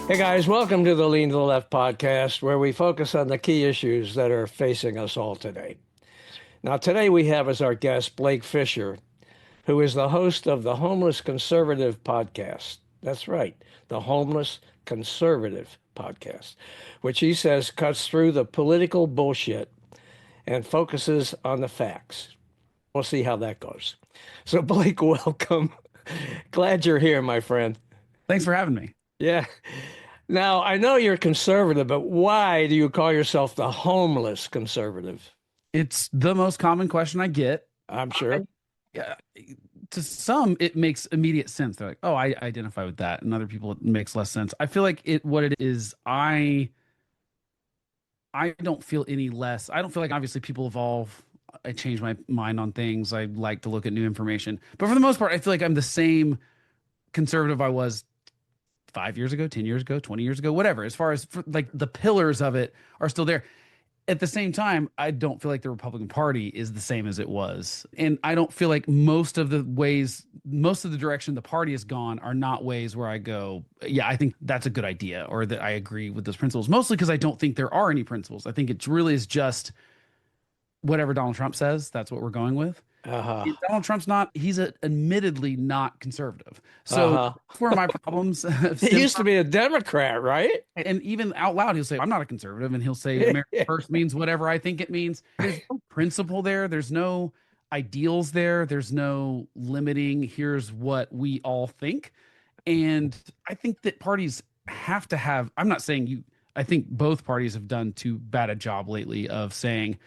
Hey guys, welcome to the Lean to the Left podcast, where we focus on the key issues that are facing us all today. Now, today we have as our guest Blake Fischer, who is the host of the Homeless Conservative podcast. That's right, the Homeless Conservative podcast, which he says cuts through the political bullshit and focuses on the facts. We'll see how that goes. So, Blake, welcome. Glad you're here, my friend. Thanks for having me. Yeah. Now, I know you're conservative, but why do you call yourself the homeless conservative? It's the most common question I get. I'm sure. Yeah, to some, it makes immediate sense. They're like, "Oh, I identify with that," and other people, it makes less sense. I feel like what it is, I don't feel any less. I don't feel like obviously people evolve. I change my mind on things. I like to look at new information, but for the most part, I feel like I'm the same conservative I was 5 years ago, 10 years ago, 20 years ago, whatever. As far as like the pillars of it are still there. At the same time, I don't feel like the Republican Party is the same as it was. And I don't feel like most of the direction the party has gone are not ways where I go, yeah, I think that's a good idea, or that I agree with those principles. Mostly because I don't think there are any principles. I think it really is just whatever Donald Trump says, that's what we're going with. Uh-huh. Donald Trump's he's admittedly not conservative. So Uh-huh. that's where my problems He stem used to be a Democrat, right? and even out loud, he'll say, I'm not a conservative. And he'll say, America first means whatever I think it means. There's no principle there. There's no ideals there. There's no limiting, here's what we all think. And I think that parties have to have, I'm not saying I think both parties have done too bad a job lately of saying,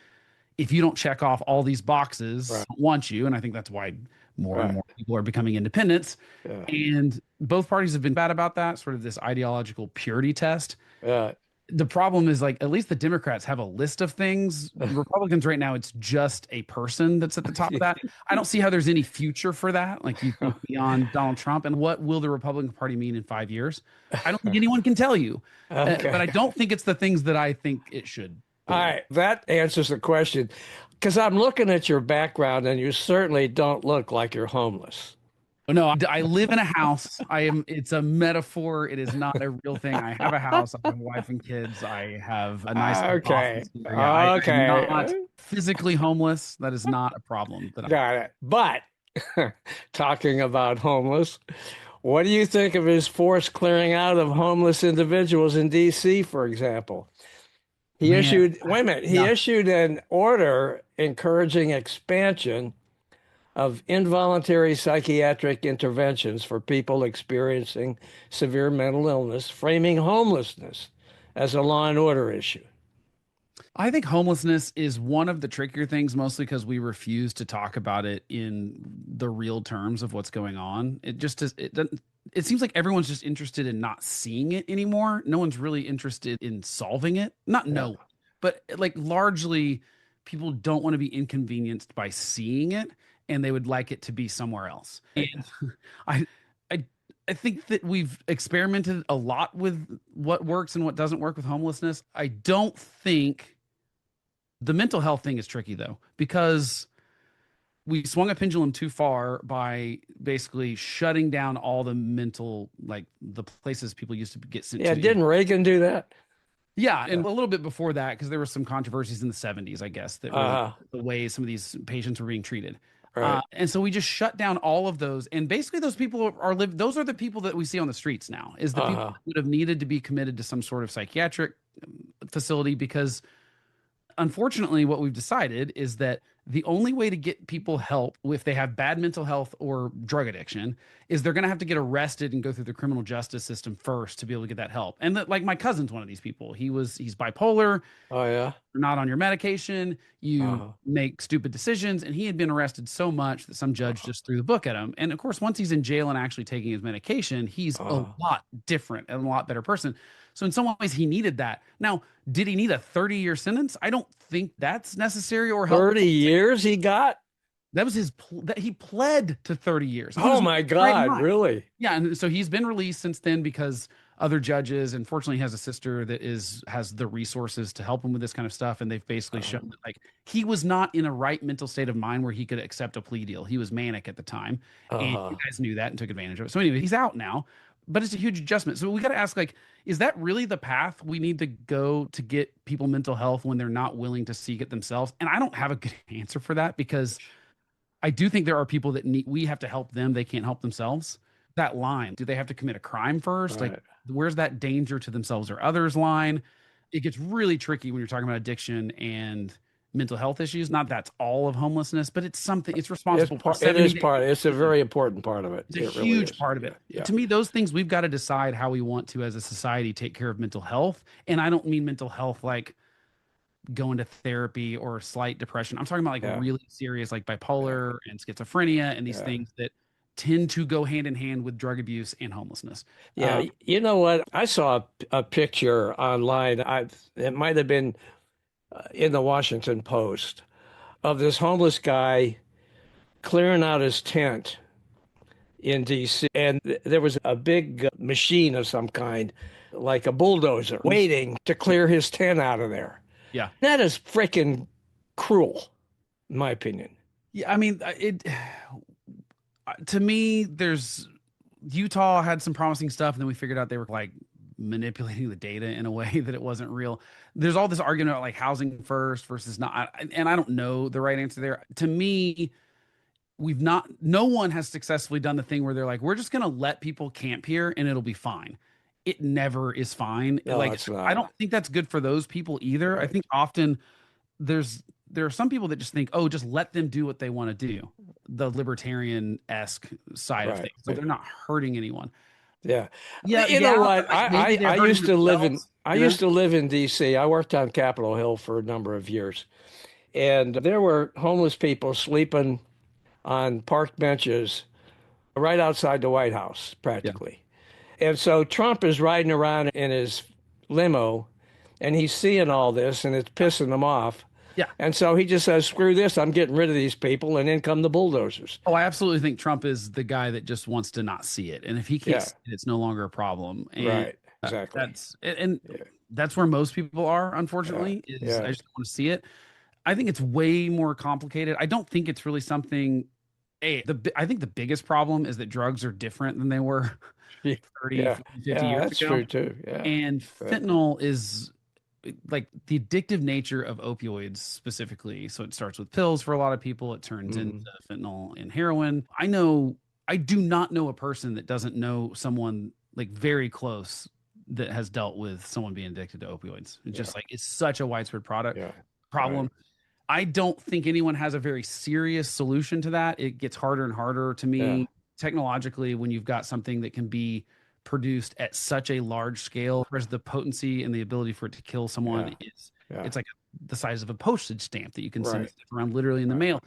if you don't check off all these boxes, I Right. don't want you. And I think that's why more and Right. more people are becoming independents. Yeah. And both parties have been bad about that, sort of this ideological purity test. Yeah. The problem is, like, at least the Democrats have a list of things. Republicans right now, it's just a person that's at the top of that. I don't see how there's any future for that. Like, you think beyond Donald Trump, and what will the Republican Party mean in 5 years? I don't think anyone can tell you. But I Okay. don't think it's the things that I think it should All be. right. That answers the question. Because I'm looking at your background and you certainly don't look like you're homeless. No, I live in a house. It's a metaphor. It is not a real thing. I have a house. I have a wife and kids. I have a nice little Okay. office. Yeah, I'm not Okay. physically homeless. That is not a problem that I Got it. But talking about homeless, what do you think of his forced clearing out of homeless individuals in D.C., for example? He man, issued, wait a minute, he yeah. issued an order encouraging expansion of involuntary psychiatric interventions for people experiencing severe mental illness, framing homelessness as a law and order issue. I think homelessness is one of the trickier things, mostly because we refuse to talk about it in the real terms of what's going on. It just is, it doesn't, it seems like everyone's just interested in not seeing it anymore. No one's really interested in solving it. Not Yeah. no one, but like largely people don't want to be inconvenienced by seeing it, and they would like it to be somewhere else. And I I I think that we've experimented a lot with what works and what doesn't work with homelessness. I don't think the mental health thing is tricky though, because we swung a pendulum too far by basically shutting down all the mental, like the places people used to get sent Yeah, to. didn't Reagan do that? Yeah, Yeah. and a little bit before that, because there were some controversies in the 70s, I guess, that were Uh, the way some of these patients were being treated. right. And so we just shut down all of those. And basically those people those are the people that we see on the streets now, is the people Uh, that would have needed to be committed to some sort of psychiatric facility, because unfortunately, what we've decided is that the only way to get people help if they have bad mental health or drug addiction is they're going to have to get arrested and go through the criminal justice system first to be able to get that help. And that, like, my cousin's one of these people. He's bipolar, oh, yeah. not on your medication, you Uh, make stupid decisions, and he had been arrested so much that some judge just threw the book at him. And of course, once he's in jail and actually taking his medication, he's a uh, lot different and a lot better person. So in some ways, he needed that. Now, did he need a 30-year sentence? I don't think that's necessary or helpful. 30 years he got? That was that he pled to 30 years. He Oh was my right in God, mind. really? Yeah, and so he's been released since then because other judges, and fortunately, he has a sister that has the resources to help him with this kind of stuff, and they've basically Uh, shown that, like, he was not in a right mental state of mind where he could accept a plea deal. He was manic at the time, and you uh, guys knew that and took advantage of it. So anyway, he's out now. but it's a huge adjustment. So we got to ask, like, is that really the path we need to go to get people mental health when they're not willing to seek it themselves? And I don't have a good answer for that, because I do think there are people that we have to help them. They can't help themselves. That line, do they have to commit a crime first? Like, Right. where's that danger to themselves or others line? It gets really tricky when you're talking about addiction and mental health issues. Not that's all of homelessness, but it's something, it's It's responsible for part. It is 70 to part. It's a 80%. very important part of it. It's a It really huge is. part of Yeah. it. Yeah. To me, those things we've got to decide how we want to, as a society, take care of mental health. And I don't mean mental health like going to therapy or slight depression. I'm talking about like Yeah. really serious, like Yeah. bipolar and schizophrenia and these Yeah. things that tend to go hand in hand with drug abuse and homelessness. Yeah. You know what? I saw a picture online. It might have been in the Washington Post of this homeless guy clearing out his tent in DC. And there was a big machine of some kind, like a bulldozer, waiting to clear his tent out of there. Yeah. That is freaking cruel, in my opinion. Yeah. I mean, it to me, there's Utah had some promising stuff, and then we figured out they were like manipulating the data in a way that it wasn't real. There's all this argument about like housing first versus not, and I don't know the right answer there. To me, no one has successfully done the thing where they're like, we're just gonna let people camp here and it'll be fine. It never is fine. No, Like, it's I not. don't think that's good for those people either. I Right. think often there are some people that just think, oh, just let them do what they want to do, the libertarian-esque side of Right. things. So they're not hurting anyone. Yeah. Yeah, You know yeah, what? but like maybe they're I hurting used to live in themselves, you know? DC. I worked on Capitol Hill for a number of years. And there were homeless people sleeping on park benches right outside the White House, Yeah. practically. And so Trump is riding around in his limo and he's seeing all this and it's pissing him off. Yeah. And so he just says, screw this, I'm getting rid of these people. And in come the bulldozers. Oh, I absolutely think Trump is the guy that just wants to not see it. And if he can't Yeah. see it, it's no longer a problem. And Right. Exactly. and Yeah. that's where most people are, unfortunately, is Yeah. I just don't want to see it. I think it's way more complicated. I don't think it's really something. I think the biggest problem is that drugs are different than they were Yeah. 30, Yeah. 40, 50 Yeah. years That's ago. true too. Yeah. And Yeah. fentanyl is like the addictive nature of opioids specifically. So it starts with pills for a lot of people. It turns into fentanyl and heroin. I do not know a person that doesn't know someone like very close that has dealt with someone being addicted to opioids. It's just like, it's such a widespread Yeah. problem. Right. I don't think anyone has a very serious solution to that. It gets harder and harder to me Yeah. technologically when you've got something that can be produced at such a large scale, whereas the potency and the ability for it to kill someone is Yeah. it's like the size of a postage stamp that you can send Right. stuff around literally in the Right. mail.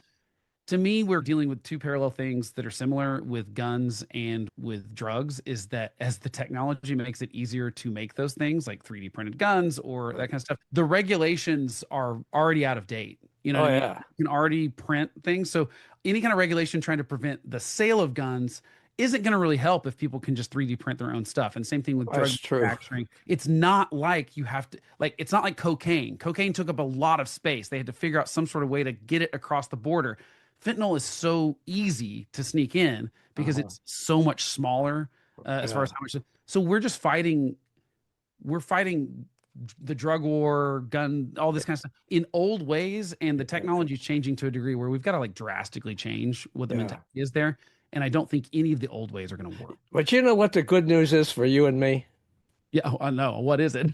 To me, we're dealing with two parallel things that are similar with guns and with drugs, is that as the technology makes it easier to make those things like 3D printed guns or that kind of stuff, the regulations are already out of date. You know Oh what I mean? yeah. You can already print things. So any kind of regulation trying to prevent the sale of guns isn't going to really help if people can just 3D print their own stuff. And same thing with drug That's true. manufacturing. It's not like you have to, like, it's not like cocaine. Cocaine took up a lot of space. They had to figure out some sort of way to get it across the border. Fentanyl is so easy to sneak in because it's so much smaller as far as how much. So we're fighting the drug war, gun, all this kind of stuff in old ways. And the technology is changing to a degree where we've got to like drastically change what the mentality is there. And I don't think any of the old ways are going to work. But you know what the good news is for you and me? Yeah, I know. What is it?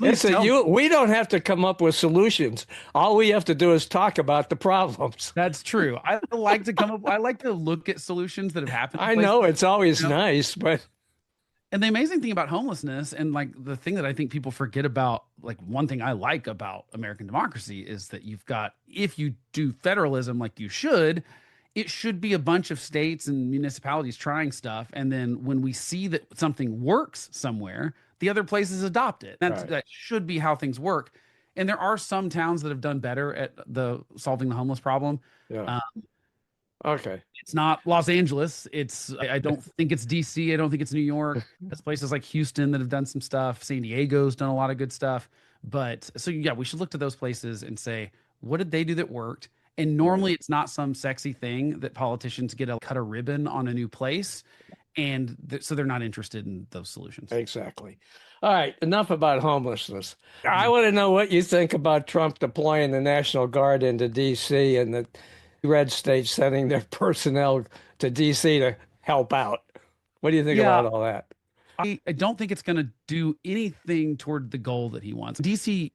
It's that we don't have to come up with solutions. All we have to do is talk about the problems. That's true. I like to look at solutions that have happened. I know it's always nice, but and the amazing thing about homelessness, and like the thing that I think people forget about, like one thing I like about American democracy is that you've got, if you do federalism like you should, it should be a bunch of states and municipalities trying stuff. And then when we see that something works somewhere, the other places adopt it. That should be how things work. And there are some towns that have done better at solving the homeless problem. yeah. Okay. It's not Los Angeles. I don't think it's DC. I don't think it's New York. There's places like Houston that have done some stuff. San Diego's done a lot of good stuff. But so yeah, we should look to those places and say, what did they do that worked? And normally it's not some sexy thing that politicians get to cut a ribbon on a new place. and so they're not interested in those solutions. Exactly. All right, enough about homelessness. I want to know what you think about Trump deploying the National Guard into D.C. and the red states sending their personnel to D.C. to help out. What do you think Yeah, about all that? I don't think it's going to do anything toward the goal that he wants. DC,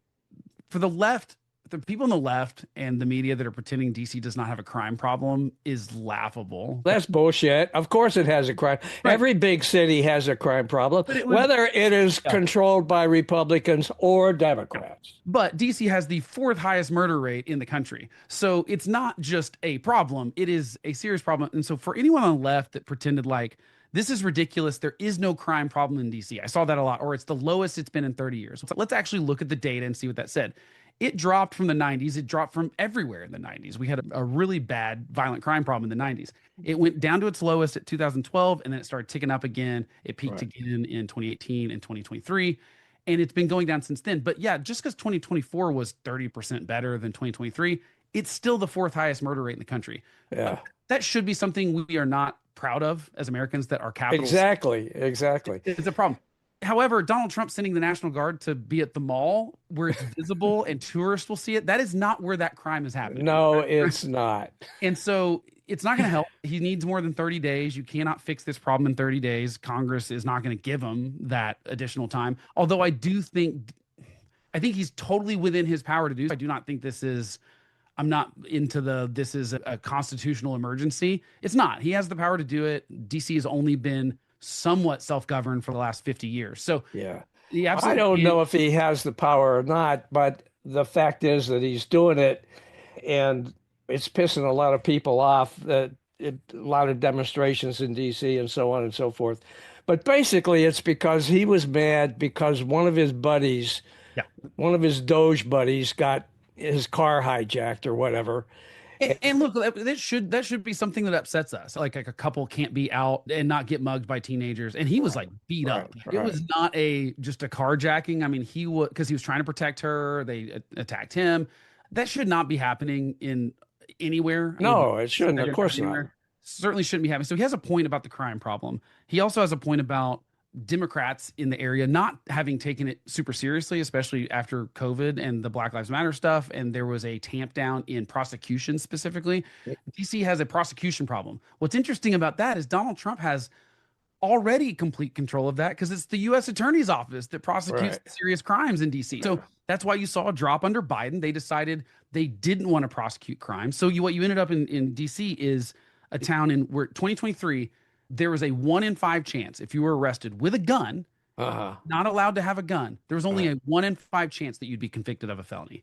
for the left, the people on the left and the media that are pretending DC does not have a crime problem is laughable. That's bullshit. Of course it has a crime. Right. Every big city has a crime problem, But it would, whether it is controlled by Republicans or Democrats. but DC has the fourth highest murder rate in the country. So it's not just a problem, it is a serious problem. And so for anyone on the left that pretended like this is ridiculous, there is no crime problem in DC. I saw that a lot, or it's the lowest it's been in 30 years. So let's actually look at the data and see what that said. It dropped from the 90s. It dropped from everywhere in the 90s. We had a really bad violent crime problem in the 90s. It went down to its lowest at 2012, and then it started ticking up again. It peaked again in 2018 and 2023, and it's been going down since then. But yeah, just because 2024 was 30% better than 2023, it's still the fourth highest murder rate in the country. Yeah. That should be something we are not proud of as Americans, that our capital. Exactly. It's a problem. However, Donald Trump sending the National Guard to be at the mall where it's visible and tourists will see it, that is not where that crime is happening. No, it's not. And so it's not going to help. He needs more than 30 days. You cannot fix this problem in 30 days. Congress is not going to give him that additional time. Although I think he's totally within his power to do so. I do not think I'm not into this is a constitutional emergency. It's not. He has the power to do it. DC has only been somewhat self-governed for the last 50 years. So yeah, I don't know if he has the power or not, but the fact is that he's doing it, and it's pissing a lot of people off, a lot of demonstrations in DC and so on and so forth. But basically it's because he was mad because one of his buddies, one of his Doge buddies, got his car hijacked or whatever. And look, that should be something that upsets us. Like a couple can't be out and not get mugged by teenagers. And he was like beat up. It was not just a carjacking. I mean, he was, because he was trying to protect her. They attacked him. That should not be happening in anywhere. No, it shouldn't. Of course not. Certainly shouldn't be happening. So he has a point about the crime problem. He also has a point about Democrats in the area not having taken it super seriously, especially after COVID and the Black Lives Matter stuff. And there was a tamp down in prosecution specifically. DC has a prosecution problem. What's interesting about that is Donald Trump has already complete control of that because it's the U.S. Attorney's Office that prosecutes serious crimes in DC. So that's why you saw a drop under Biden. They decided they didn't want to prosecute crime. So what you ended up in DC is a town where 2023, there was a 1 in 5 chance if you were arrested with a gun, not allowed to have a gun. There was only a 1 in 5 chance that you'd be convicted of a felony.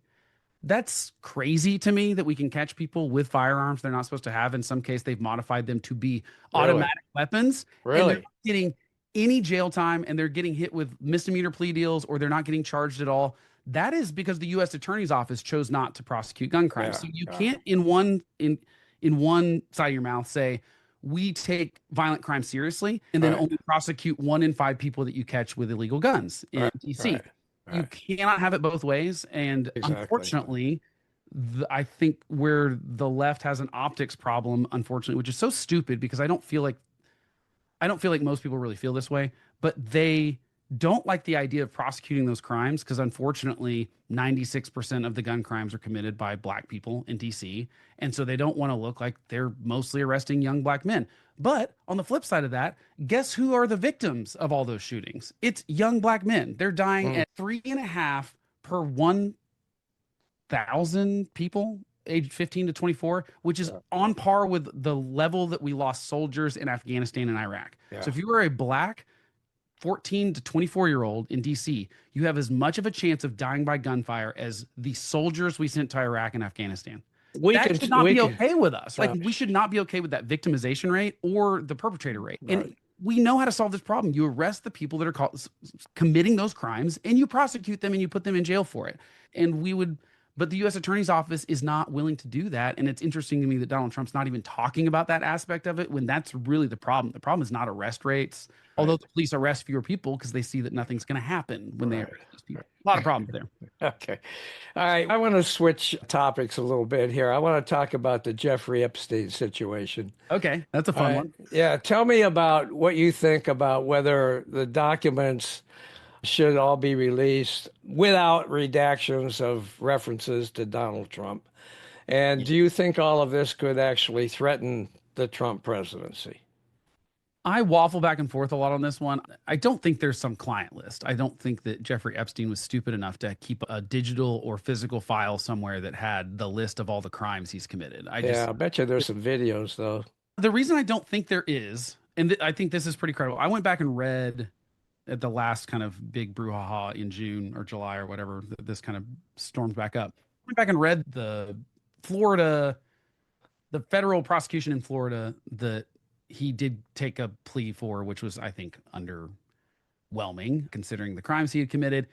That's crazy to me that we can catch people with firearms they're not supposed to have. In some case, they've modified them to be automatic weapons. And they're not getting any jail time, and they're getting hit with misdemeanor plea deals, or they're not getting charged at all. That is because the U.S. Attorney's Office chose not to prosecute gun crimes. So you can't in one side of your mouth say, we take violent crime seriously, and then only prosecute 1 in 5 people that you catch with illegal guns in DC. You cannot have it both ways. And unfortunately, I think where the left has an optics problem, unfortunately, which is so stupid because I don't feel like most people really feel this way, but they don't like the idea of prosecuting those crimes because unfortunately 96% of the gun crimes are committed by Black people in DC. And so they don't want to look like they're mostly arresting young Black men. But on the flip side of that, guess who are the victims of all those shootings? It's young Black men. They're dying at 3.5 per 1,000 people aged 15 to 24, which is on par with the level that we lost soldiers in Afghanistan and Iraq. So if you were a Black 14 to 24-year-old in DC, you have as much of a chance of dying by gunfire as the soldiers we sent to Iraq and Afghanistan. That should not be okay with us. Like, we should not be okay with that victimization rate or the perpetrator rate. And we know how to solve this problem. You arrest the people that are committing those crimes, and you prosecute them, and you put them in jail for it. And we would But the U.S. Attorney's Office is not willing to do that. And it's interesting to me that Donald Trump's not even talking about that aspect of it when that's really the problem. The problem is not arrest rates, although Right. the police arrest fewer people because they see that nothing's going to happen when they Right. arrest these people. A lot of problems there. Okay. All right. I want to switch topics a little bit here. I want to talk about the Jeffrey Epstein situation. Okay, that's a All fun right. one. Yeah. Tell me about what you think about whether the documents should all be released without redactions of references to Donald Trump. And do you think all of this could actually threaten the Trump presidency? I waffle back and forth a lot on this one. I don't think there's some client list. I don't think that Jeffrey Epstein was stupid enough to keep a digital or physical file somewhere that had the list of all the crimes he's committed. Yeah, I bet you there's some videos, though. The reason I don't think there is, and I think this is pretty credible. I went back and read at the last kind of big brouhaha in June or July or whatever, this kind of storms back up. I went back and read the federal prosecution in Florida that he did take a plea for, which was, I think, underwhelming considering the crimes he had committed.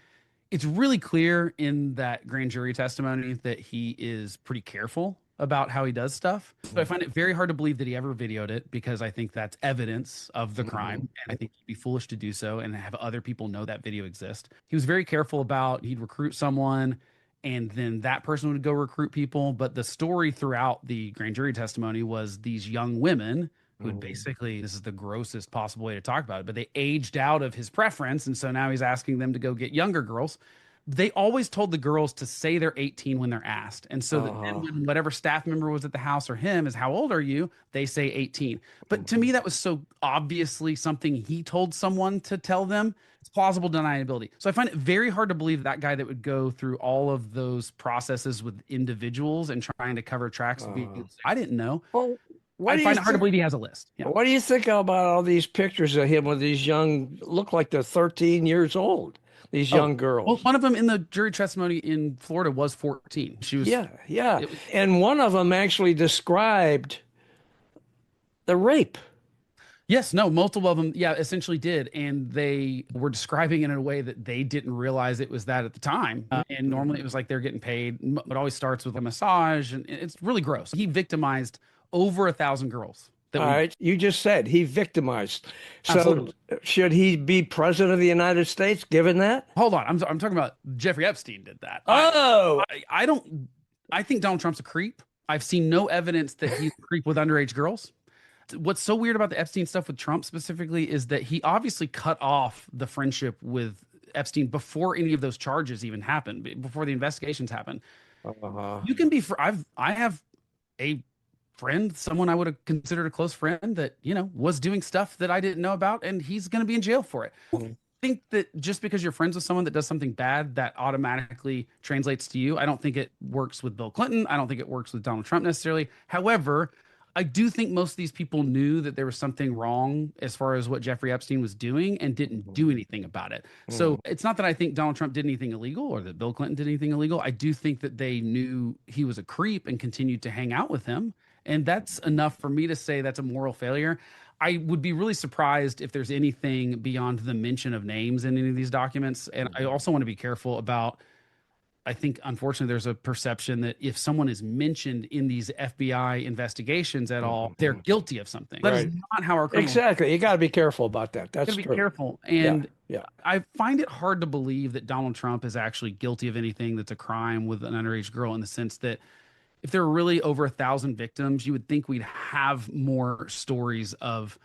It's really clear in that grand jury testimony that he is pretty careful about how he does stuff. But I find it very hard to believe that he ever videoed it because I think that's evidence of the crime. And I think he'd be foolish to do so and have other people know that video exists. He was very careful about he'd recruit someone and then that person would go recruit people. But the story throughout the grand jury testimony was these young women who had basically, this is the grossest possible way to talk about it, but they aged out of his preference. And so now he's asking them to go get younger girls. They always told the girls to say they're 18 when they're asked. And so that then when whatever staff member was at the house or him is, how old are you? They say 18. But to me, that was so obviously something he told someone to tell them. It's plausible deniability. So I find it very hard to believe that guy that would go through all of those processes with individuals and trying to cover tracks. I didn't know. Well, I find it hard to believe he has a list. Yeah. What do you think about all these pictures of him with these young, look like they're 13 years old, these young girls? Well, one of them in the jury testimony in Florida was 14. She was. Yeah. And one of them actually described the rape. Yes, no, multiple of them, yeah, essentially did. And they were describing it in a way that they didn't realize it was that at the time. And normally it was like they're getting paid. It always starts with a massage, and it's really gross. He victimized over 1,000 girls. All right. You just said he victimized. So Absolutely. should he be president of the United States given that? Hold on. I'm talking about Jeffrey Epstein did that. Oh, I think Donald Trump's a creep. I've seen no evidence that he's a creep with underage girls. What's so weird about the Epstein stuff with Trump specifically is that he obviously cut off the friendship with Epstein before any of those charges even happened, before the investigations happened. You can be, I have a friend, someone I would have considered a close friend that, was doing stuff that I didn't know about, and he's going to be in jail for it. I think that just because you're friends with someone that does something bad, that automatically translates to you. I don't think it works with Bill Clinton. I don't think it works with Donald Trump necessarily. However, I do think most of these people knew that there was something wrong as far as what Jeffrey Epstein was doing and didn't do anything about it. So it's not that I think Donald Trump did anything illegal or that Bill Clinton did anything illegal. I do think that they knew he was a creep and continued to hang out with him. And that's enough for me to say that's a moral failure. I would be really surprised if there's anything beyond the mention of names in any of these documents. And I also want to be careful about, I think, unfortunately, there's a perception that if someone is mentioned in these FBI investigations at all, they're guilty of something. That is not how our criminal. Exactly. You got to be careful about that. That's true. Be careful. And yeah. I find it hard to believe that Donald Trump is actually guilty of anything that's a crime with an underage girl, in the sense that if there were really over 1,000 victims, you would think we'd have more stories of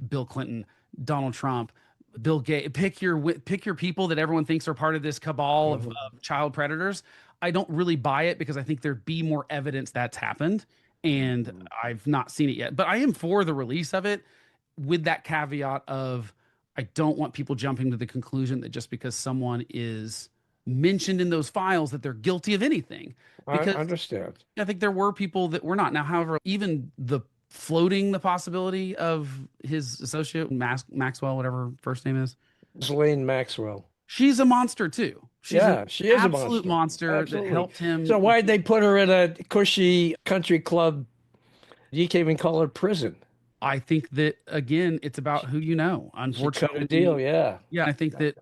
Bill Clinton, Donald Trump, Bill Gates. Pick your people that everyone thinks are part of this cabal of child predators. I don't really buy it because I think there'd be more evidence that's happened, and I've not seen it yet. But I am for the release of it, with that caveat of I don't want people jumping to the conclusion that just because someone is mentioned in those files that they're guilty of anything. Because I understand. I think there were people that were not. Now, however, even floating the possibility of his associate, Maxwell, whatever her first name is, Ghislaine Maxwell. She's a monster too. She is an absolute monster that helped him. So why'd they put her in a cushy country club? You can't even call it prison. I think that again, it's about who you know. She cut a deal, Unfortunately, yeah. yeah, I think that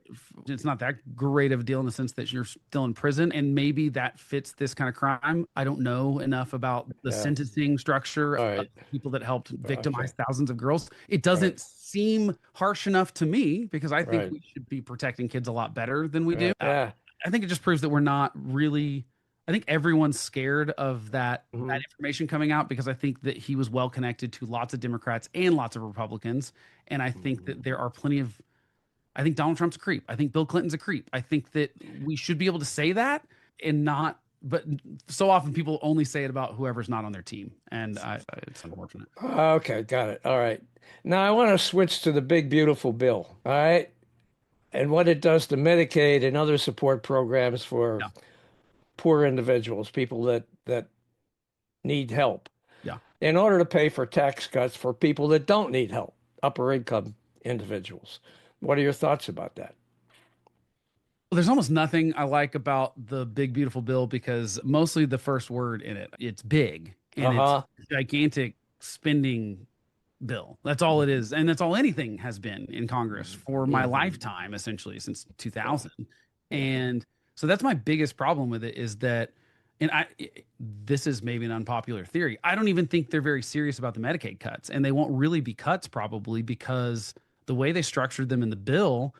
it's not that great of a deal in the sense that you're still in prison, and maybe that fits this kind of crime. I don't know enough about the Yeah. sentencing structure All of right. people that helped Okay. victimize thousands of girls. It Right. doesn't seem harsh enough to me because I think Right. we should be protecting kids a lot better than we do. Right. Yeah. I think it just proves that we're not really. I think everyone's scared of that Hmm. information coming out because I think that he was well connected to lots of Democrats and lots of Republicans, and I think that there are plenty of. I think Donald Trump's a creep. I think Bill Clinton's a creep. I think that we should be able to say that and not. But so often people only say it about whoever's not on their team, and it's unfortunate. Okay, got it. All right. Now I want to switch to the big beautiful bill. All right. And what it does to Medicaid and other support programs for Yeah, poor individuals, people that need help, yeah. in order to pay for tax cuts for people that don't need help, upper income individuals. What are your thoughts about that? Well, there's almost nothing I like about the big beautiful bill because mostly the first word in it, it's big and it's Uh-huh. gigantic spending bill. That's all it is. And that's all anything has been in Congress for my Hmm. lifetime, essentially, since Yeah. 2000. Yeah. And so that's my biggest problem with it is that, and this is maybe an unpopular theory. I don't even think they're very serious about the Medicaid cuts, and they won't really be cuts probably because the way they structured them in the bill,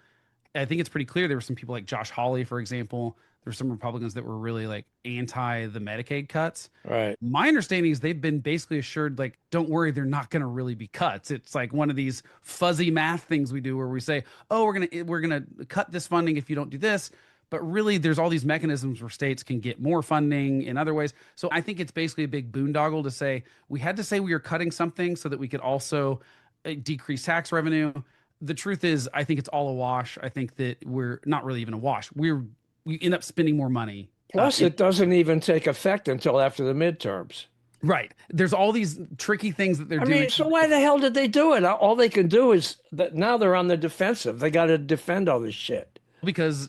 I think it's pretty clear there were some people like Josh Hawley, for example. There were some Republicans that were really like anti the Medicaid cuts. Right. My understanding is they've been basically assured, like, don't worry, they're not going to really be cuts. It's like one of these fuzzy math things we do where we say, oh, we're gonna cut this funding if you don't do this. But really, there's all these mechanisms where states can get more funding in other ways. So I think it's basically a big boondoggle to say we had to say we were cutting something so that we could also decrease tax revenue. The truth is, I think it's all a wash. I think that we're not really even a wash. We end up spending more money. Plus, it doesn't even take effect until after the midterms. Right. There's all these tricky things that they're I doing mean, so why the hell did they do it? All they can do is that now they're on the defensive. They got to defend all this shit. because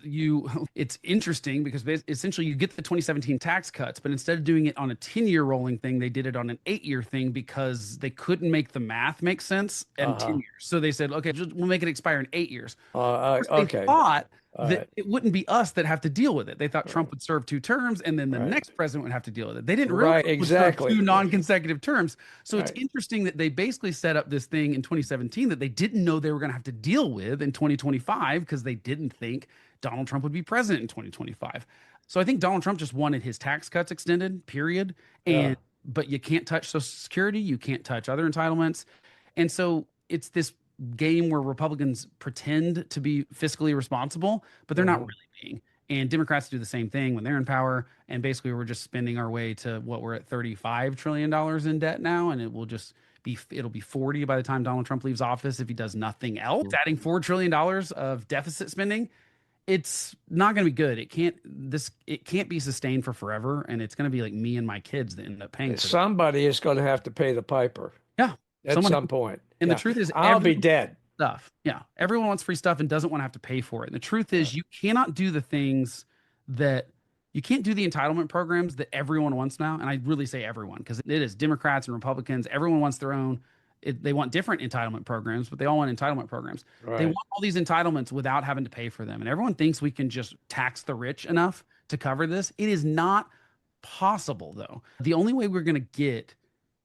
it's interesting because essentially you get the 2017 tax cuts, but instead of doing it on a 10-year rolling thing, they did it on an 8-year thing because they couldn't make the math make sense in 10 Uh-huh. years. So they said, okay, we'll make it expire in 8 years. They Okay. thought All that right. it wouldn't be us that have to deal with it. They thought Trump Right. would serve 2 terms and then the Right. next president would have to deal with it. They didn't realize Right. it would serve Exactly. two non-consecutive terms. So it's Right. interesting that they basically set up this thing in 2017 that they didn't know they were going to have to deal with in 2025 because they didn't think Donald Trump would be president in 2025. So I think Donald Trump just wanted his tax cuts extended, period. Yeah. And but you can't touch Social Security, you can't touch other entitlements. And so it's this game where Republicans pretend to be fiscally responsible, but they're not Hmm. really being. And Democrats do the same thing when they're in power. And basically, we're just spending our way to what we're at $35 trillion in debt now, and it'll be 40 by the time Donald Trump leaves office if he does nothing else. Adding $4 trillion of deficit spending, it's not going to be good. It can't be sustained for forever, and it's going to be like me and my kids that end up paying for that. Somebody is going to have to pay the piper Yeah, at some point. and the Yeah. truth is, I'll be dead. stuff. Yeah. Everyone wants free stuff and doesn't want to have to pay for it. And the truth is, you cannot do the things that you can't do the entitlement programs that everyone wants now. And I really say everyone because it is Democrats and Republicans. Everyone wants their own. They want different entitlement programs, but they all want entitlement programs. They Right. want all these entitlements without having to pay for them. And everyone thinks we can just tax the rich enough to cover this. It is not possible, though. The only way we're going to get,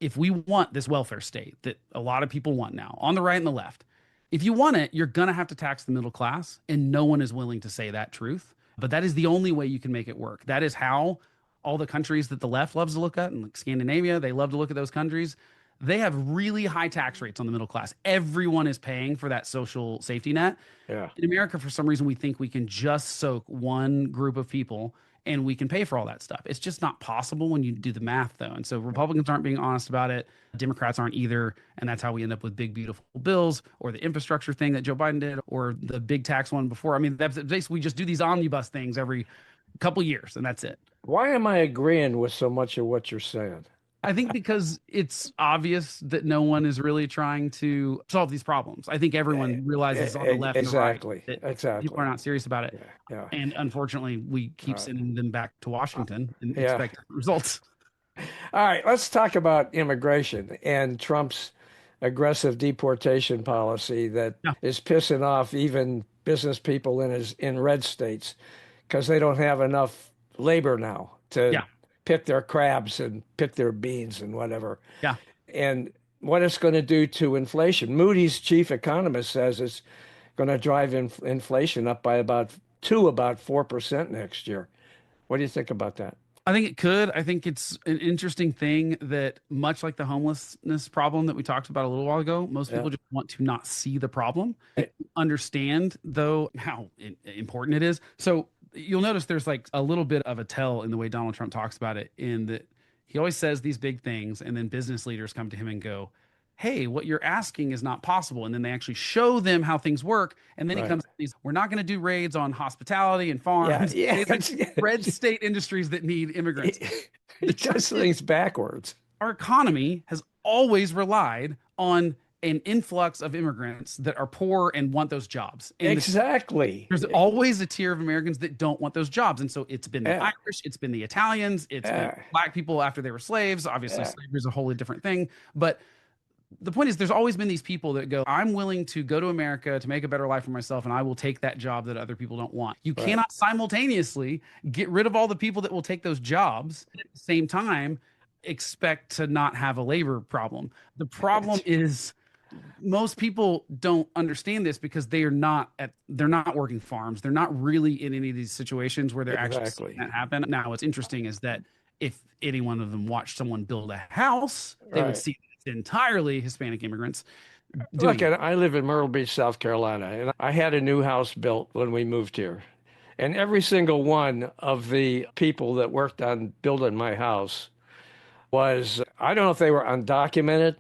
if we want this welfare state that a lot of people want now, on the right and the left, if you want it, you're going to have to tax the middle class, and no one is willing to say that truth. But that is the only way you can make it work. That is how all the countries that the left loves to look at, and like Scandinavia, they love to look at those countries. They have really high tax rates on the middle class. Everyone is paying for that social safety net. Yeah. In America, for some reason, we think we can just soak one group of people and we can pay for all that stuff. It's just not possible when you do the math, though. And so Republicans aren't being honest about it. Democrats aren't either. And that's how we end up with big, beautiful bills or the infrastructure thing that Joe Biden did or the big tax one before. I mean, that's basically we just do these omnibus things every couple years and that's it. Why am I agreeing with so much of what you're saying? I think because it's obvious that no one is really trying to solve these problems. I think everyone realizes on the left and the right Exactly. that Exactly. people are not serious about it. Yeah. Yeah. And unfortunately, we keep sending them back to Washington and Yeah. expect results. All right. Let's talk about immigration and Trump's aggressive deportation policy that Yeah. is pissing off even business people in red states because they don't have enough labor now to Yeah. pick their crabs and pick their beans and whatever. Yeah. And what it's going to do to inflation. Moody's chief economist says it's going to drive inflation up by about 4% next year. What do you think about that? I think it could. I think it's an interesting thing that, much like the homelessness problem that we talked about a little while ago, most Yeah. people just want to not see the problem. They Right. understand, though, how important it is. So you'll notice there's like a little bit of a tell in the way Donald Trump talks about it, in that he always says these big things, and then business leaders come to him and go, hey, what you're asking is not possible. And then they actually show them how things work. And then he Right. comes, we're not going to do raids on hospitality and farms. Yeah, It's like red state industries that need immigrants. It does things backwards. Our economy has always relied on an influx of immigrants that are poor and want those jobs. And Exactly. there's always a tier of Americans that don't want those jobs. And so it's been the Yeah. Irish, it's been the Italians, it's been Yeah. Black people after they were slaves. Obviously, Yeah. slavery is a wholly different thing. But the point is, there's always been these people that go, I'm willing to go to America to make a better life for myself, and I will take that job that other people don't want. You Right. cannot simultaneously get rid of all the people that will take those jobs at the same time expect to not have a labor problem. The problem is most people don't understand this because they're not working farms. They're not really in any of these situations where they're actually Exactly. seeing that happen. Now, what's interesting is that if any one of them watched someone build a house, they would Right. see it's entirely Hispanic immigrants Look, doing it. and I live in Myrtle Beach, South Carolina, and I had a new house built when we moved here. And every single one of the people that worked on building my house was, I don't know if they were undocumented.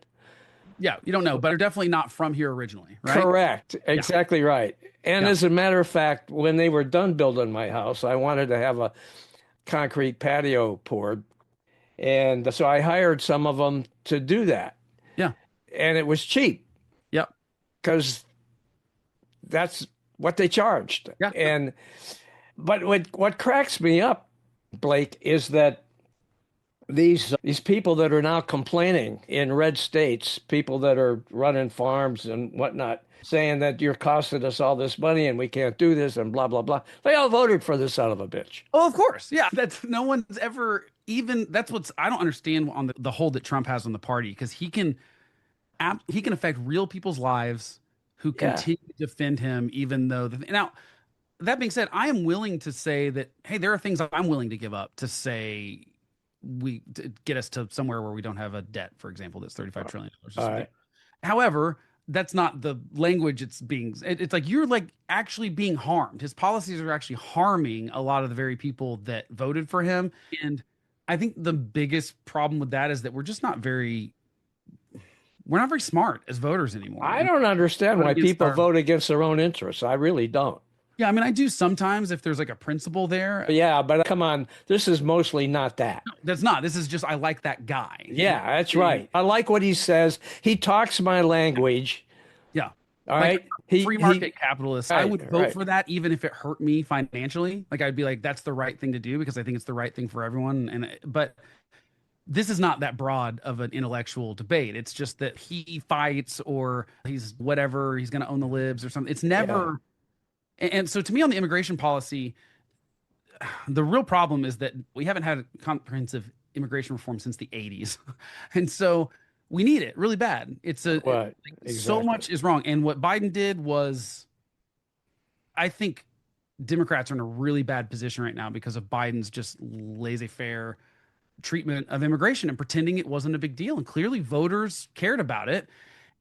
Yeah, you don't know, but they're definitely not from here originally, right? Correct. Exactly right. And Yeah. as a matter of fact, when they were done building my house, I wanted to have a concrete patio poured. And so I hired some of them to do that. Yeah. And it was cheap Yep. because that's what they charged. Yeah. But what cracks me up, Blake, is that these people that are now complaining in red states, people that are running farms and whatnot, saying that you're costing us all this money and we can't do this and blah, blah, blah. They all voted for this son of a bitch. Oh, of course. Yeah. That's no one's ever even, that's what's, I don't understand on the hold that Trump has on the party, because he can affect real people's lives who Yeah. continue to defend him, even though now, that being said, I am willing to say that, hey, there are things I'm willing to give up to say to get us to somewhere where we don't have a debt, for example, that's $35 trillion. All right. However, that's not the language it's like you're like actually being harmed. His policies are actually harming a lot of the very people that voted for him. And I think the biggest problem with that is that we're not very smart as voters anymore. I don't understand why people our- vote against their own interests. I really don't. Yeah, I mean, I do sometimes if there's like a principle there. Yeah, but come on, this is mostly not that. That's not. This is just I like that guy. Yeah, that's right. I like what he says. He talks my language. Yeah. All Like, right. Free market capitalists. I Right, would vote right. for that even if it hurt me financially. Like I'd be like, that's the right thing to do because I think it's the right thing for everyone. But this is not that broad of an intellectual debate. It's just that he fights or he's whatever, he's going to own the libs or something. It's never. And so to me on the immigration policy, the real problem is that we haven't had a comprehensive immigration reform since the 80s. And so we need it really bad. So Exactly. much is wrong. And what Biden did was, I think Democrats are in a really bad position right now because of Biden's just laissez-faire treatment of immigration and pretending it wasn't a big deal. And clearly voters cared about it.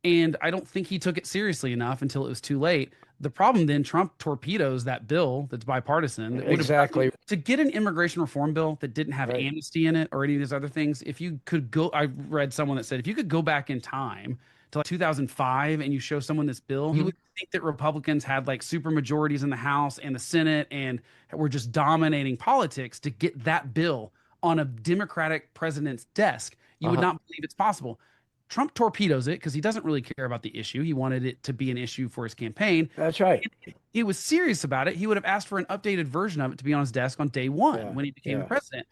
And I don't think he took it seriously enough until it was too late. The problem then, Trump torpedoes that bill that's bipartisan. That Exactly. to get an immigration reform bill that didn't have Right. amnesty in it or any of these other things, if you could go, I read someone that said, if you could go back in time to like 2005 and you show someone this bill, you would think that Republicans had like super majorities in the House and the Senate and were just dominating politics to get that bill on a Democratic president's desk. You would not believe it's possible. Trump torpedoes it because he doesn't really care about the issue. He wanted it to be an issue for his campaign. That's right. If he was serious about it, he would have asked for an updated version of it to be on his desk on day one when he became the president.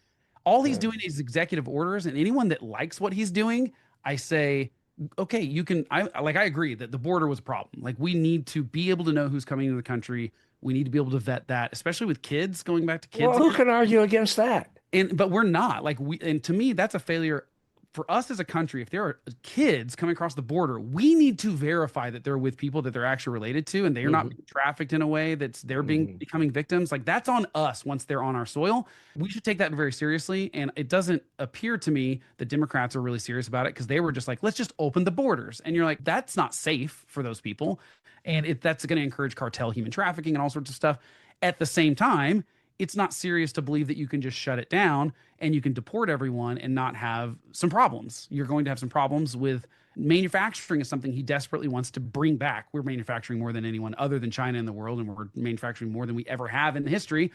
All he's doing is executive orders, and anyone that likes what he's doing, I say, okay, you can, I agree that the border was a problem. Like, we need to be able to know who's coming into the country. We need to be able to vet that, especially with kids, going back to Well, kids who again. can argue against that? But we're not like and to me, that's a failure for us as a country. If there are kids coming across the border, we need to verify that they're with people that they're actually related to, and they are not Hmm. being trafficked in a way that's they're being Hmm. becoming victims. Like, that's on us once they're on our soil. We should take that very seriously. And it doesn't appear to me that Democrats are really serious about it, because they were just like, let's just open the borders. And you're like, that's not safe for those people. And that's going to encourage cartel human trafficking and all sorts of stuff. At the same time, it's not serious to believe that you can just shut it down and you can deport everyone and not have some problems. You're going to have some problems with manufacturing is something he desperately wants to bring back. We're manufacturing more than anyone other than China in the world, and we're manufacturing more than we ever have in history.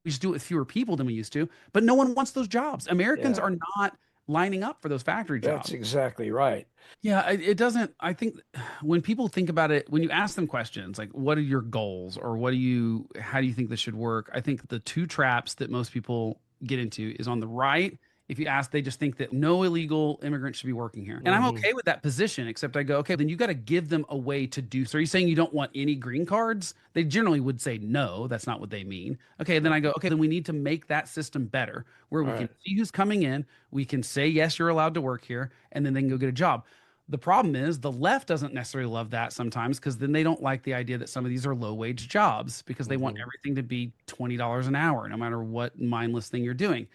We just do it with fewer people than we used to, but no one wants those jobs. Americans Yeah, are not lining up for those factory that's jobs. exactly right. Yeah, it doesn't. I think when people think about it, when you ask them questions like, what are your goals, or how do you think this should work? I think the two traps that most people get into is on the right. If you ask, they just think that no illegal immigrant should be working here. And I'm Hmm. okay with that position, except I go, okay, then you got to give them a way to do so. Are you saying you don't want any green cards? They generally would say no, that's not what they mean. Okay, then I go, okay, then we need to make that system better, where we can Right, see who's coming in, we can say, yes, you're allowed to work here, and then they can go get a job. The problem is the left doesn't necessarily love that sometimes, because then they don't like the idea that some of these are low wage jobs, because they want hmm, everything to be $20 an hour, no matter what mindless thing you're doing.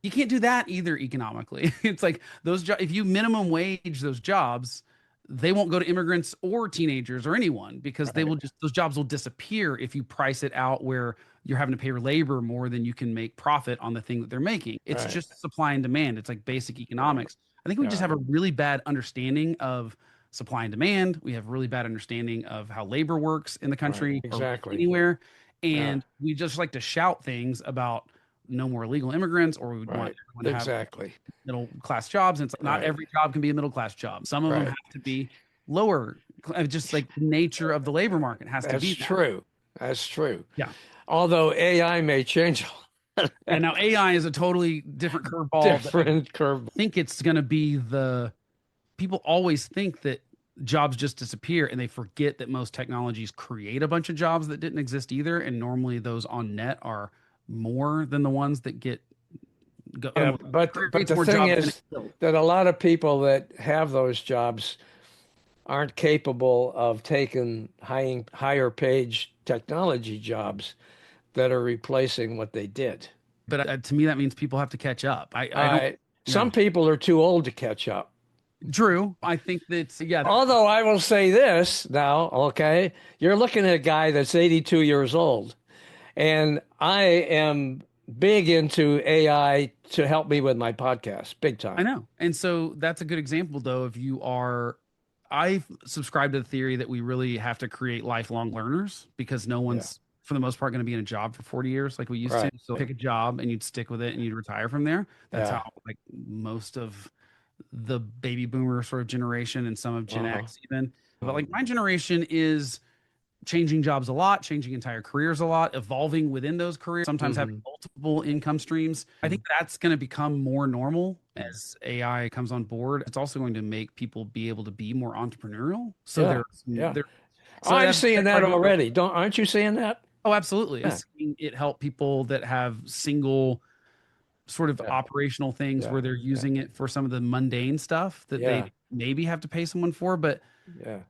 You can't do that either economically. It's like those jobs, if you minimum wage those jobs, they won't go to immigrants or teenagers or anyone, because they right, will just, those jobs will disappear if you price it out where you're having to pay labor more than you can make profit on the thing that they're making. It's right, just supply and demand. It's like basic right. economics. I think we just Yeah, have a really bad understanding of supply and demand. We have really bad understanding of how labor works in the right, country or really exactly. anywhere. Yeah, And we just like to shout things about no more illegal immigrants, or we would want right, everyone to have exactly. middle class jobs. And it's like, not Right, every job can be a middle class job. Some of them right. have to be lower, just like the nature of the labor market has to That's be that. true. That's true. Yeah. Although AI may change Yeah. Now AI is a totally different curveball, but I different curve. think it's going to be people always think that jobs just disappear, and they forget that most technologies create a bunch of jobs that didn't exist either. And normally those on net are more than the ones that get go, Yeah, but creates the more thing jobs than it is kills. that a lot of people that have those jobs aren't capable of taking higher paid technology jobs that are replacing what they did. But to me, that means people have to catch up. I don't, Uh, yeah. some people are too old to catch up. Drew, I think that's, yeah, Although I will say this now, okay, you're looking at a guy that's 82 years old, and I am big into AI to help me with my podcast, big I time. know. And so that's a good example, though. If you are, I subscribe to the theory that we really have to create lifelong learners, because no Yeah, one's, for the most part, going to be in a job for 40 years like we used to. right. So pick a job and you'd stick with it and you'd retire from there. That's Yeah. how, like, most of the baby boomer sort of generation, and some of Gen Uh-huh. X even. But Uh-huh. like, my generation is changing jobs a lot, changing entire careers a lot, evolving within those careers, sometimes having Hmm. multiple income streams. I think that's going to become more normal as AI comes on board. It's also going to make people be able to be more entrepreneurial. So Yeah. Yeah. so I'm that's seeing that part of it. already. Don't Aren't you seeing that? Oh, absolutely. I'm Yeah. seeing it help people that have single sort of Yeah. operational things Yeah. where they're Yeah. using it for some of the mundane stuff that Yeah. they maybe have to pay someone for. But Yeah.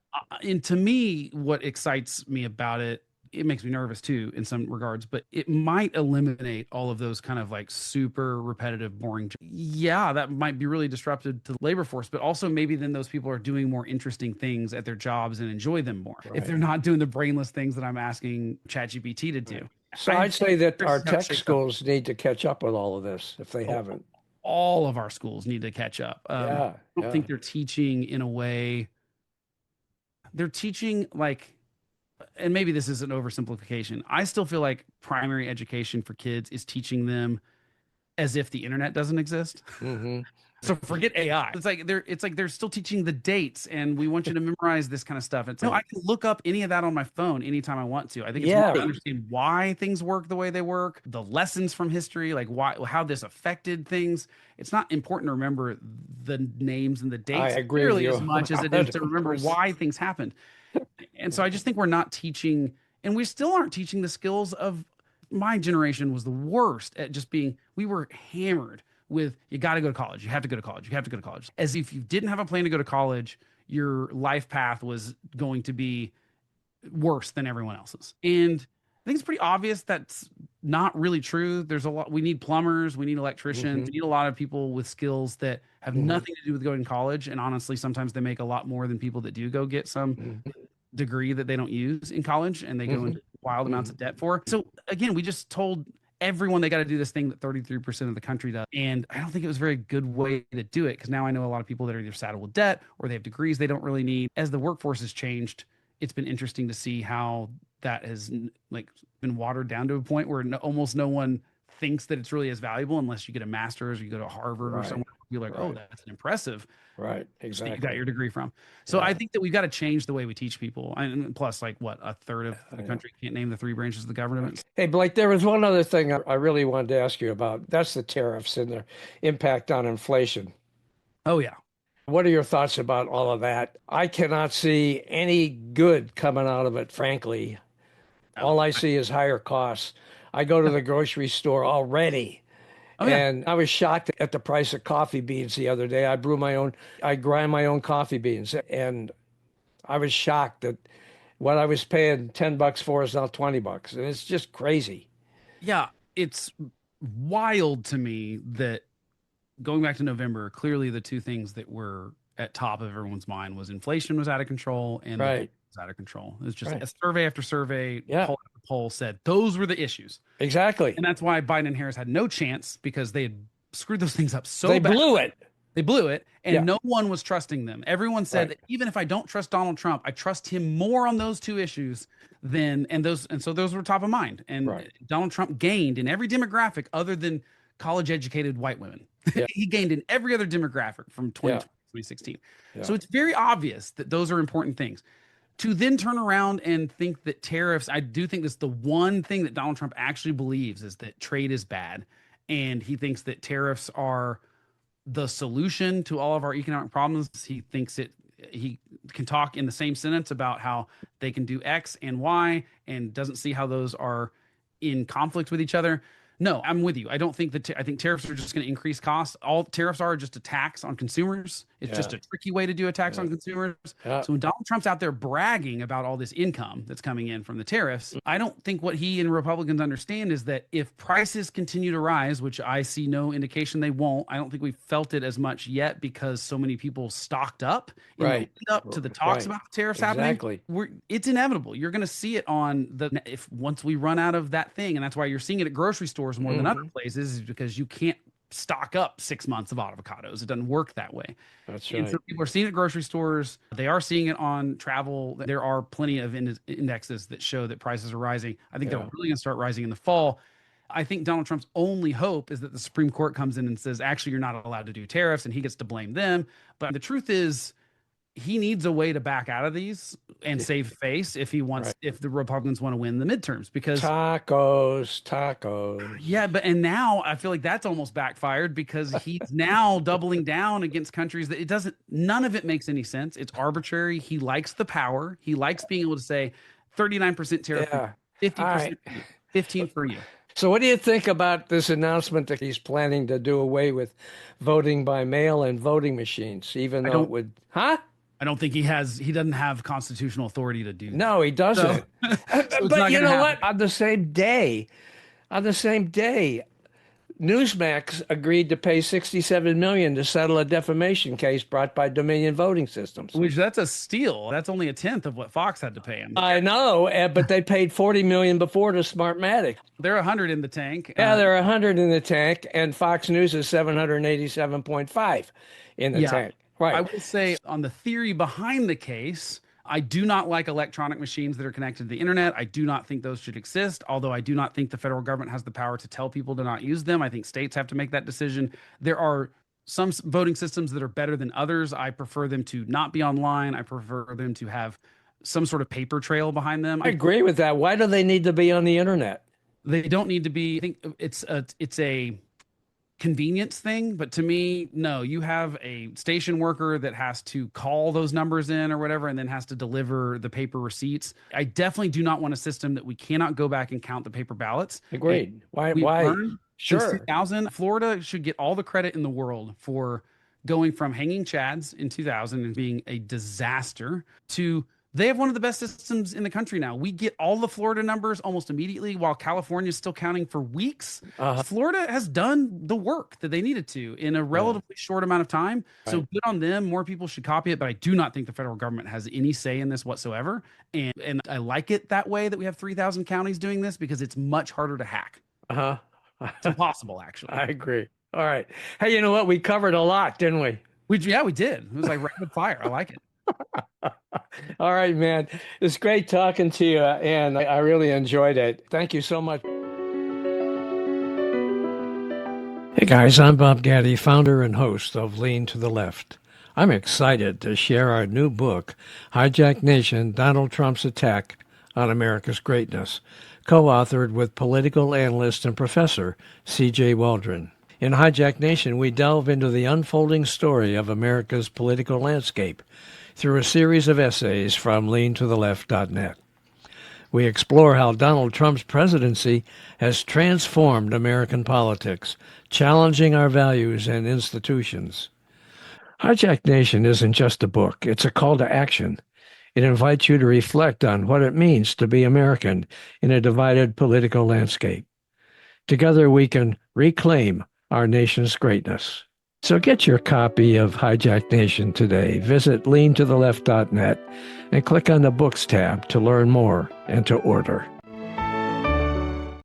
and to me, what excites me about it, it makes me nervous too in some regards, but it might eliminate all of those kind of like super repetitive, boring. Yeah, that might be really disruptive to the labor force, but also maybe then those people are doing more interesting things at their jobs and enjoy them more if Right. they're not doing the brainless things that I'm asking ChatGPT to do. So I I'd say that Curious our to see how it tech shakes out. schools need to catch up with all of this if they Oh, haven't. all of our schools need to catch up. Yeah. I don't Yeah. think they're teaching in a way. They're teaching like, and maybe this is an oversimplification. I still feel like primary education for kids is teaching them as if the internet doesn't exist. Hmm. So forget AI. It's like they're still teaching the dates, and we want you to memorize this kind of stuff. It's no, I can look up any of that on my phone anytime I want to. I think it's more to understand why things work the way they work, the lessons from history, like how this affected things. It's not important to remember the names and the dates I agree clearly with as you. much as it is to remember why things happened. And so I just think we're not teaching, and we still aren't teaching the skills of my generation was the worst at just being, we were hammered with, you got to go to college. You have to go to college. You have to go to college. As if you didn't have a plan to go to college, your life path was going to be worse than everyone else's. And I think it's pretty obvious that's not really true. There's a lot, we need plumbers, we need electricians, we need a lot of people with skills that have nothing to do with going to college. And honestly, sometimes they make a lot more than people that do go get some degree that they don't use in college, and they go into wild amounts of debt for. So again, we just told everyone they got to do this thing that 33% of the country does. And I don't think it was a very good way to do it, because now I know a lot of people that are either saddled with debt or they have degrees they don't really need. As the workforce has changed, it's been interesting to see how that has like been watered down to a point where almost no one thinks that it's really as valuable unless you get a master's or you go to Harvard or somewhere. You're like, oh, that's an impressive. Right, exactly. You got your degree from. So I think that we've got to change the way we teach people. And plus, like, what, a third of the country can't name the three branches of the government. Hey, Blake, there was one other thing I really wanted to ask you about. That's the tariffs and their impact on inflation. Oh, yeah. What are your thoughts about all of that? I cannot see any good coming out of it, frankly. All I see is higher costs. I go to the grocery store already. And I was shocked at the price of coffee beans the other day. I grind my own coffee beans, and I was shocked that what I was paying $10 for is now $20, and it's just crazy. Yeah, it's wild to me that going back to November, clearly the two things that were at top of everyone's mind was inflation was out of control and was out of control. It's just a survey after survey, poll after poll said those were the issues. Exactly. And that's why Biden and Harris had no chance, because they had screwed those things up so bad. They blew it, and no one was trusting them. Everyone said that even if I don't trust Donald Trump, I trust him more on those two issues so those were top of mind. And Donald Trump gained in every demographic other than college-educated white women. He gained in every other demographic from 2016. So it's very obvious that those are important things. To then turn around and think that tariffs, I do think that's the one thing that Donald Trump actually believes, is that trade is bad. And he thinks that tariffs are the solution to all of our economic problems. He thinks he can talk in the same sentence about how they can do X and Y, and doesn't see how those are in conflict with each other. No, I'm with you. I don't think I think tariffs are just going to increase costs. All tariffs are just a tax on consumers. It's just a tricky way to do a tax on consumers. So when Donald Trump's out there bragging about all this income that's coming in from the tariffs, I don't think what he and Republicans understand is that if prices continue to rise, which I see no indication they won't, I don't think we've felt it as much yet because so many people stocked up in the lead up to the talks about the tariffs happening. It's inevitable. You're going to see it once we run out of that thing. And that's why you're seeing it at grocery stores more than other places, is because you can't stock up 6 months of avocados. It doesn't work that way. That's right. And so people are seeing it at grocery stores. They are seeing it on travel. There are plenty of indexes that show that prices are rising. I think they're really going to start rising in the fall. I think Donald Trump's only hope is that the Supreme Court comes in and says, actually, you're not allowed to do tariffs, and he gets to blame them. But the truth is, he needs a way to back out of these and save face if he wants, if the Republicans want to win the midterms, because tacos. Yeah. And now I feel like that's almost backfired, because he's now doubling down against countries that none of it makes any sense. It's arbitrary. He likes the power. He likes being able to say 39% tariff, 50%, 15 for you. So what do you think about this announcement that he's planning to do away with voting by mail and voting machines, even though it would, I don't think he doesn't have constitutional authority to do that. No, he doesn't. But you know what? On the same day, Newsmax agreed to pay $67 million to settle a defamation case brought by Dominion Voting Systems. Which, that's a steal. That's only a tenth of what Fox had to pay him. I know, but they paid $40 million before to Smartmatic. They're 100 in the tank. Yeah, they're 100 in the tank, and Fox News is 787.5 in the tank. Right. I will say, on the theory behind the case, I do not like electronic machines that are connected to the internet. I do not think those should exist, although I do not think the federal government has the power to tell people to not use them. I think states have to make that decision. There are some voting systems that are better than others. I prefer them to not be online. I prefer them to have some sort of paper trail behind them. I agree with that. Why do they need to be on the internet? They don't need to be. I think it's a convenience thing, but to me, no, you have a station worker that has to call those numbers in or whatever, and then has to deliver the paper receipts. I definitely do not want a system that we cannot go back and count the paper ballots. Agreed. Why? Since Sure. 2000, Florida should get all the credit in the world for going from hanging chads in 2000 and being a disaster to they have one of the best systems in the country now. We get all the Florida numbers almost immediately, while California is still counting for weeks. Florida has done the work that they needed to in a relatively short amount of time. So Right. good on them. More people should copy it, but I do not think the federal government has any say in this whatsoever. And I like it that way that we have 3,000 counties doing this because it's much harder to hack. Uh-huh. It's impossible, actually. I agree. All right. Hey, you know what? We covered a lot, didn't we? We did. It was like rapid fire. I like it. All right, man. It's great talking to you, and I really enjoyed it. Thank you so much. Hey, guys, I'm Bob Gatty, founder and host of Lean to the Left. I'm excited to share our new book, Hijacked Nation, Donald Trump's Attack on America's Greatness, co-authored with political analyst and professor C.J. Waldron. In Hijacked Nation, we delve into the unfolding story of America's political landscape through a series of essays from leantotheleft.net. We explore how Donald Trump's presidency has transformed American politics, challenging our values and institutions. Hijacked Nation isn't just a book, it's a call to action. It invites you to reflect on what it means to be American in a divided political landscape. Together we can reclaim our nation's greatness. So get your copy of Hijacked Nation today. Visit leantotheleft.net and click on the Books tab to learn more and to order.